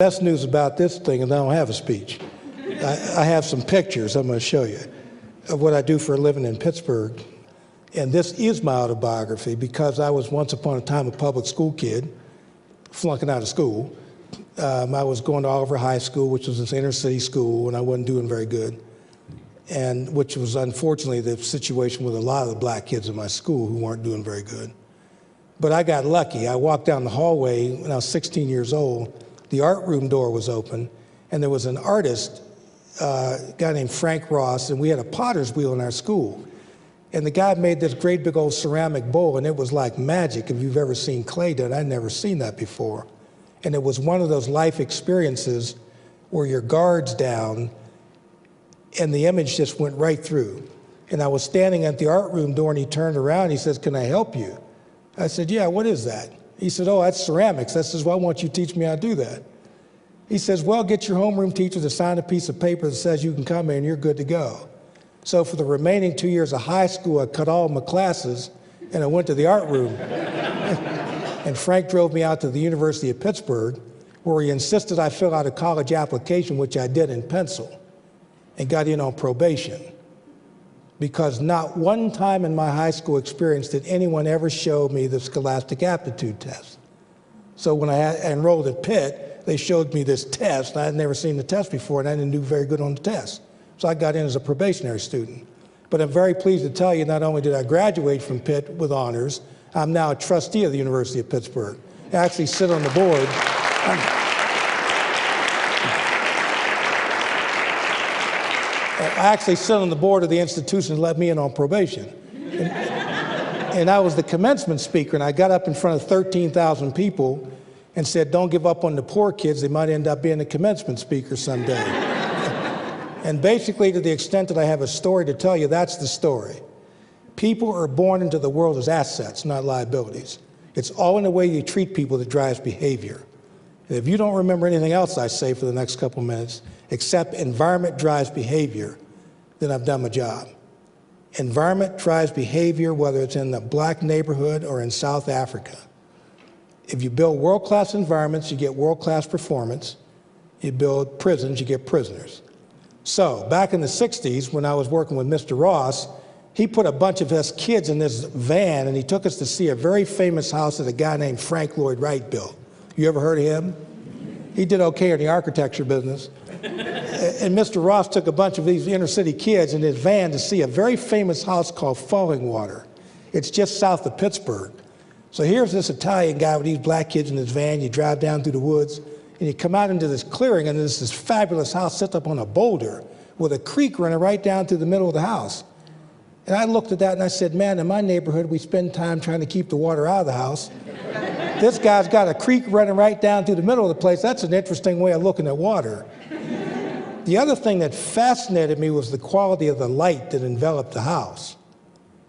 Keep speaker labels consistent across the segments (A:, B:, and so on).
A: Best news about this thing is I don't have a speech. I have some pictures I'm going to show you of what I do for a living in Pittsburgh. And this is my autobiography because I was once upon a time a public school kid, flunking out of school. I was going to Oliver High School, which was this inner city school, and I wasn't doing very good. And which was unfortunately the situation with a lot of the black kids in my school who weren't doing very good. But I got lucky. I walked down the hallway when I was 16 years old. The art room door was open, and there was an artist, a guy named Frank Ross, and we had a potter's wheel in our school. And the guy made this great big old ceramic bowl, and it was like magic. If you've ever seen clay done, I'd never seen that before. And it was one of those life experiences where your guard's down, and the image just went right through. And I was standing at the art room door, and he turned around, and he says, "Can I help you?" I said, "Yeah, what is that?" He said, "Oh, that's ceramics." I says, "Well, why won't you teach me how to do that?" He says, "Well, get your homeroom teacher to sign a piece of paper that says you can come in and you're good to go." So for the remaining 2 years of high school, I cut all my classes and I went to the art room. And Frank drove me out to the University of Pittsburgh, where he insisted I fill out a college application, which I did in pencil, and got in on probation. Because not one time in my high school experience did anyone ever show me the Scholastic Aptitude Test. So when I enrolled at Pitt, they showed me this test. I had never seen the test before, and I didn't do very good on the test. So I got in as a probationary student. But I'm very pleased to tell you, not only did I graduate from Pitt with honors, I'm now a trustee of the University of Pittsburgh. I actually sit on the board. I actually sit on the board of the institution that let me in on probation. And I was the commencement speaker, and I got up in front of 13,000 people and said, "Don't give up on the poor kids. They might end up being a commencement speaker someday." And basically, to the extent that I have a story to tell you, that's the story. People are born into the world as assets, not liabilities. It's all in the way you treat people that drives behavior. And if you don't remember anything else I say for the next couple minutes, except environment drives behavior, then I've done my job. Environment drives behavior, whether it's in the black neighborhood or in South Africa. If you build world-class environments, you get world-class performance. You build prisons, you get prisoners. So back in the 60s, when I was working with Mr. Ross, he put a bunch of us kids in this van, and he took us to see a very famous house that a guy named Frank Lloyd Wright built. You ever heard of him? He did okay in the architecture business. And Mr. Ross took a bunch of these inner city kids in his van to see a very famous house called Fallingwater. It's just south of Pittsburgh. So here's this Italian guy with these black kids in his van. You drive down through the woods, and you come out into this clearing, and there's this fabulous house set up on a boulder with a creek running right down through the middle of the house. And I looked at that and I said, "Man, in my neighborhood, we spend time trying to keep the water out of the house. This guy's got a creek running right down through the middle of the place. That's an interesting way of looking at water." The other thing that fascinated me was the quality of the light that enveloped the house.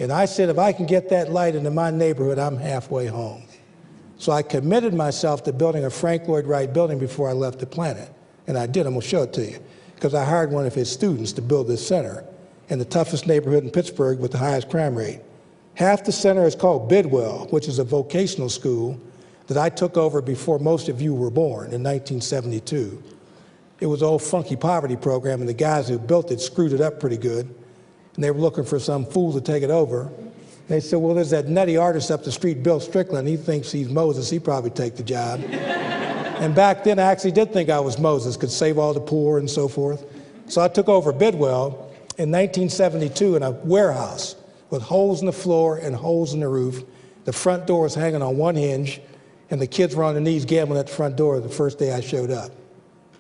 A: And I said, if I can get that light into my neighborhood, I'm halfway home. So I committed myself to building a Frank Lloyd Wright building before I left the planet. And I did. I'm going to show it to you. Because I hired one of his students to build this center in the toughest neighborhood in Pittsburgh with the highest crime rate. Half the center is called Bidwell, which is a vocational school that I took over before most of you were born in 1972. It was an old funky poverty program, and the guys who built it screwed it up pretty good. And they were looking for some fool to take it over. They said, "Well, there's that nutty artist up the street, Bill Strickland. He thinks he's Moses. He'd probably take the job." And back then, I actually did think I was Moses, could save all the poor and so forth. So I took over Bidwell in 1972 in a warehouse with holes in the floor and holes in the roof. The front door was hanging on one hinge, and the kids were on their knees gambling at the front door the first day I showed up.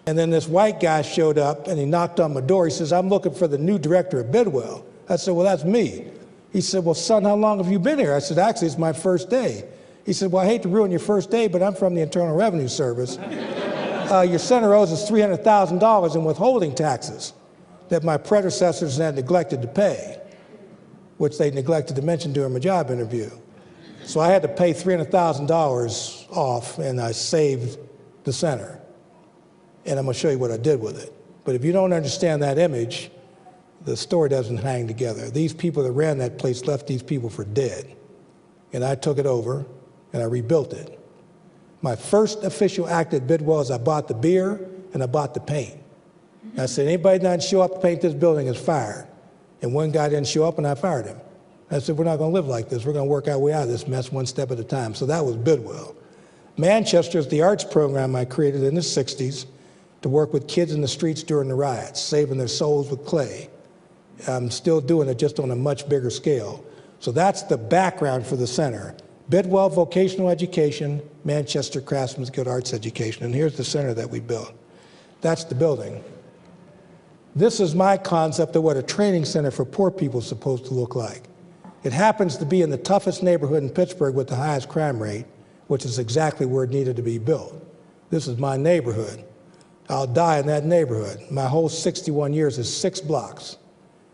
A: And then this white guy showed up, and he knocked on my door. He says, "I'm looking for the new director of Bidwell." I said, "Well, that's me." He said, "Well, son, how long have you been here?" I said, "Actually, it's my first day." He said, "Well, I hate to ruin your first day, but I'm from the Internal Revenue Service. Your center owes us $300,000 in withholding taxes that my predecessors had neglected to pay, which they neglected to mention during my job interview. So I had to pay $300,000 off, and I saved the center. And I'm going to show you what I did with it. But if you don't understand that image, the story doesn't hang together. These people that ran that place left these people for dead. And I took it over, and I rebuilt it. My first official act at Bidwell is I bought the beer and I bought the paint. I said, anybody doesn't show up to paint this building is fired. And one guy didn't show up and I fired him. I said, we're not going to live like this. We're going to work our way out of this mess one step at a time. So that was Bidwell. Manchester is the arts program I created in the 60s to work with kids in the streets during the riots, saving their souls with clay. I'm still doing it, just on a much bigger scale. So that's the background for the center. Bidwell Vocational Education, Manchester Craftsman's Guild Arts Education. And here's the center that we built. That's the building. This is my concept of what a training center for poor people is supposed to look like. It happens to be in the toughest neighborhood in Pittsburgh with the highest crime rate, which is exactly where it needed to be built. This is my neighborhood. I'll die in that neighborhood. My whole 61 years is 6 blocks.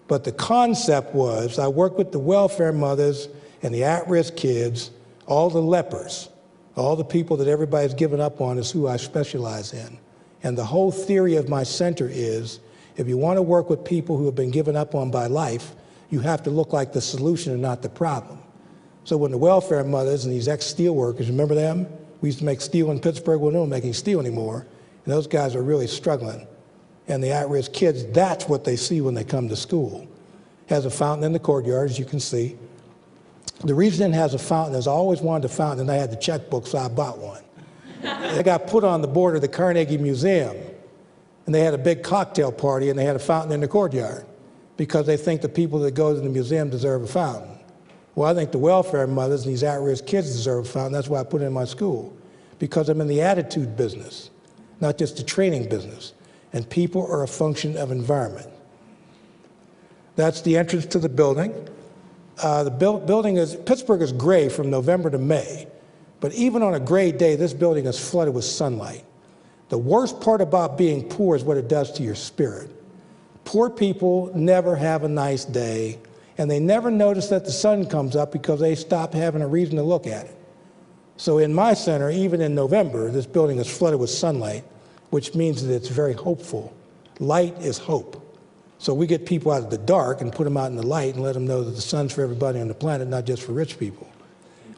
A: But the concept was I worked with the welfare mothers and the at-risk kids, all the lepers, all the people that everybody's given up on is who I specialize in. And the whole theory of my center is if you want to work with people who have been given up on by life, you have to look like the solution and not the problem. So when the welfare mothers and these ex-steel workers, remember them? We used to make steel in Pittsburgh. Well, no one making steel anymore. And those guys are really struggling. And the at-risk kids, that's what they see when they come to school. It has a fountain in the courtyard, as you can see. The reason it has a fountain is I always wanted a fountain, and I had the checkbook, so I bought one. They got put on the board of the Carnegie Museum, and they had a big cocktail party, and they had a fountain in the courtyard because they think the people that go to the museum deserve a fountain. Well, I think the welfare mothers and these at-risk kids deserve a fountain. That's why I put it in my school, because I'm in the attitude business, not just the training business. And people are a function of environment. That's the entrance to the building. Building is, Pittsburgh is gray from November to May, but even on a gray day, this building is flooded with sunlight. The worst part about being poor is what it does to your spirit. Poor people never have a nice day, and they never notice that the sun comes up because they stop having a reason to look at it. So in my center, even in November, this building is flooded with sunlight, which means that it's very hopeful. Light is hope. So we get people out of the dark and put them out in the light and let them know that the sun's for everybody on the planet, not just for rich people.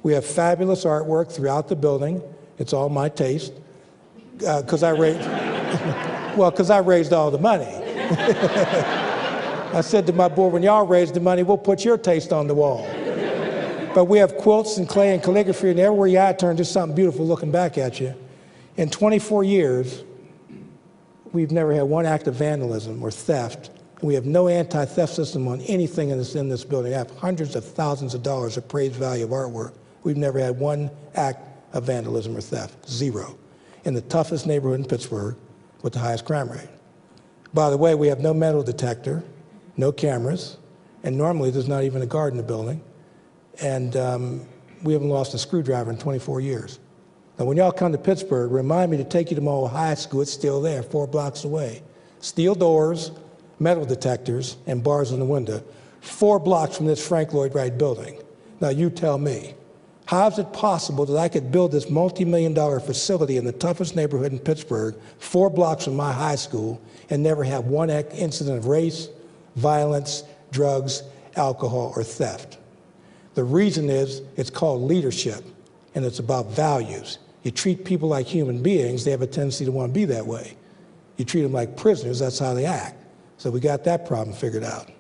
A: We have fabulous artwork throughout the building. It's all my taste, because I raised all the money. I said to my board, when y'all raise the money, we'll put your taste on the wall. But we have quilts and clay and calligraphy, and everywhere your eye turns, there's something beautiful looking back at you. In 24 years, we've never had one act of vandalism or theft. We have no anti-theft system on anything in this building. I have hundreds of thousands of dollars appraised value of artwork. We've never had one act of vandalism or theft, 0. In the toughest neighborhood in Pittsburgh with the highest crime rate. By the way, we have no metal detector, no cameras, and normally there's not even a guard in the building. And we haven't lost a screwdriver in 24 years. Now, when y'all come to Pittsburgh, remind me to take you to my old high school. It's still there, 4 blocks away. Steel doors, metal detectors, and bars in the window, 4 blocks from this Frank Lloyd Wright building. Now, you tell me, how is it possible that I could build this multi-million-dollar facility in the toughest neighborhood in Pittsburgh, 4 blocks from my high school, and never have one incident of race, violence, drugs, alcohol, or theft? The reason is it's called leadership, and it's about values. You treat people like human beings, they have a tendency to want to be that way. You treat them like prisoners, that's how they act. So we got that problem figured out.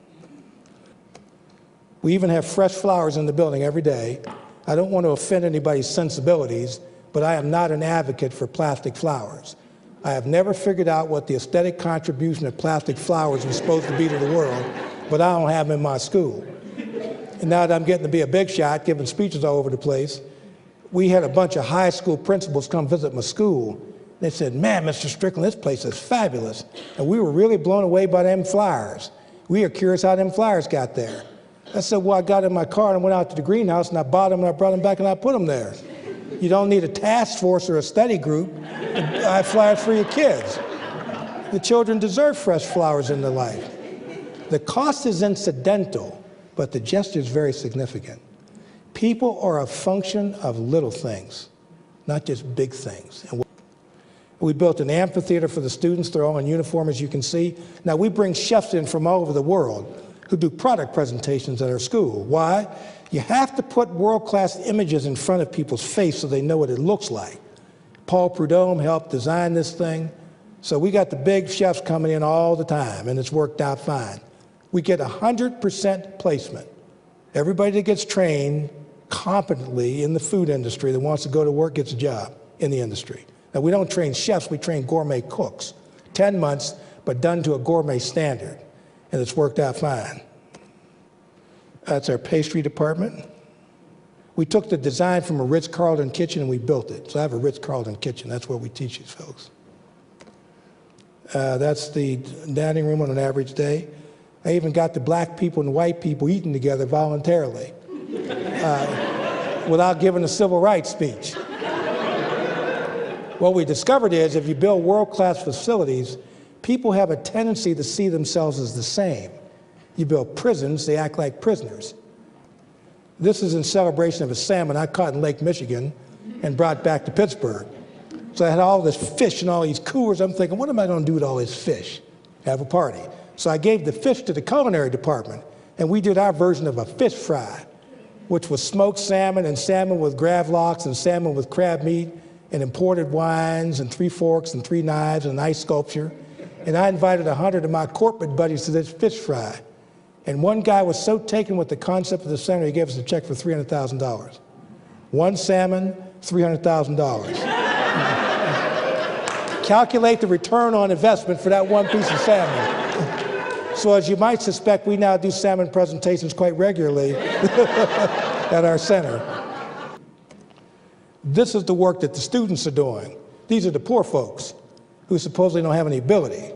A: We even have fresh flowers in the building every day. I don't want to offend anybody's sensibilities, but I am not an advocate for plastic flowers. I have never figured out what the aesthetic contribution of plastic flowers was supposed to be to the world, but I don't have them in my school. And now that I'm getting to be a big shot, giving speeches all over the place, we had a bunch of high school principals come visit my school. They said, man, Mr. Strickland, this place is fabulous. And we were really blown away by them flyers. We are curious how them flyers got there. I said, well, I got in my car and went out to the greenhouse and I bought them and I brought them back and I put them there. You don't need a task force or a study group to buy flyers for your kids. The children deserve fresh flowers in their life. The cost is incidental, but the gesture is very significant. People are a function of little things, not just big things. And we built an amphitheater for the students. They're all in uniform, as you can see. Now, we bring chefs in from all over the world who do product presentations at our school. Why? You have to put world-class images in front of people's face so they know what it looks like. Paul Prudhomme helped design this thing. So we got the big chefs coming in all the time, and it's worked out fine. We get 100% placement. Everybody that gets trained competently in the food industry that wants to go to work gets a job in the industry. Now, we don't train chefs, we train gourmet cooks. 10 months, but done to a gourmet standard, and it's worked out fine. That's our pastry department. We took the design from a Ritz-Carlton kitchen and we built it. So I have a Ritz-Carlton kitchen. That's where we teach these folks. That's the dining room on an average day. I even got the black people and white people eating together voluntarily without giving a civil rights speech. What we discovered is if you build world-class facilities, people have a tendency to see themselves as the same. You build prisons, they act like prisoners. This is in celebration of a salmon I caught in Lake Michigan and brought back to Pittsburgh. So I had all this fish and all these coolers. I'm thinking, what am I going to do with all this fish? Have a party. So I gave the fish to the culinary department, and we did our version of a fish fry, which was smoked salmon and salmon with gravlax and salmon with crab meat and imported wines and 3 forks and 3 knives and an ice sculpture. And I invited 100 of my corporate buddies to this fish fry. And one guy was so taken with the concept of the center, he gave us a check for $300,000. One salmon, $300,000. Calculate the return on investment for that one piece of salmon. So as you might suspect, we now do salmon presentations quite regularly at our center. This is the work that the students are doing. These are the poor folks who supposedly don't have any ability.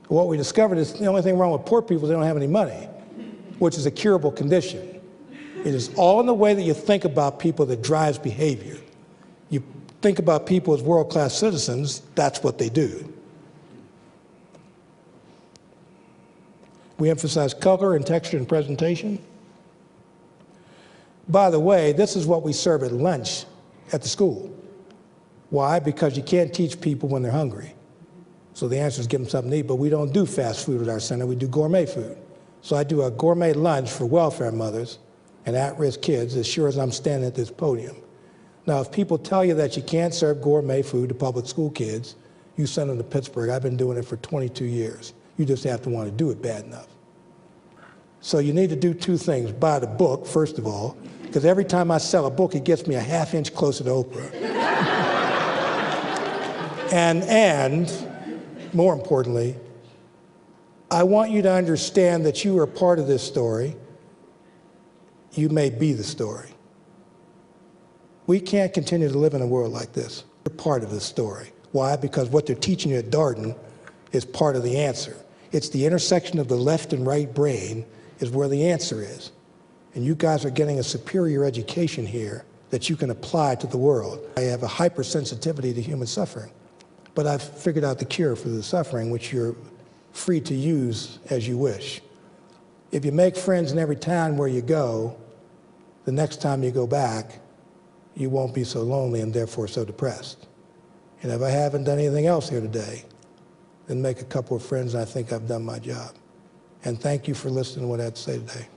A: What we discovered is the only thing wrong with poor people is they don't have any money, which is a curable condition. It is all in the way that you think about people that drives behavior. You think about people as world-class citizens, that's what they do. We emphasize color and texture and presentation. By the way, this is what we serve at lunch at the school. Why? Because you can't teach people when they're hungry. So the answer is give them something to eat, but we don't do fast food at our center, we do gourmet food. So I do a gourmet lunch for welfare mothers and at-risk kids as sure as I'm standing at this podium. Now, if people tell you that you can't serve gourmet food to public school kids, you send them to Pittsburgh. I've been doing it for 22 years. You just have to want to do it bad enough. So you need to do 2 things. Buy the book, first of all, because every time I sell a book, it gets me a ½ inch closer to Oprah. And more importantly, I want you to understand that you are part of this story. You may be the story. We can't continue to live in a world like this. We're part of this story. Why? Because what they're teaching you at Darden is part of the answer. It's the intersection of the left and right brain is where the answer is. And you guys are getting a superior education here that you can apply to the world. I have a hypersensitivity to human suffering, but I've figured out the cure for the suffering, which you're free to use as you wish. If you make friends in every town where you go, the next time you go back, you won't be so lonely and therefore so depressed. And if I haven't done anything else here today, then make a couple of friends and I think I've done my job. And thank you for listening to what I had to say today.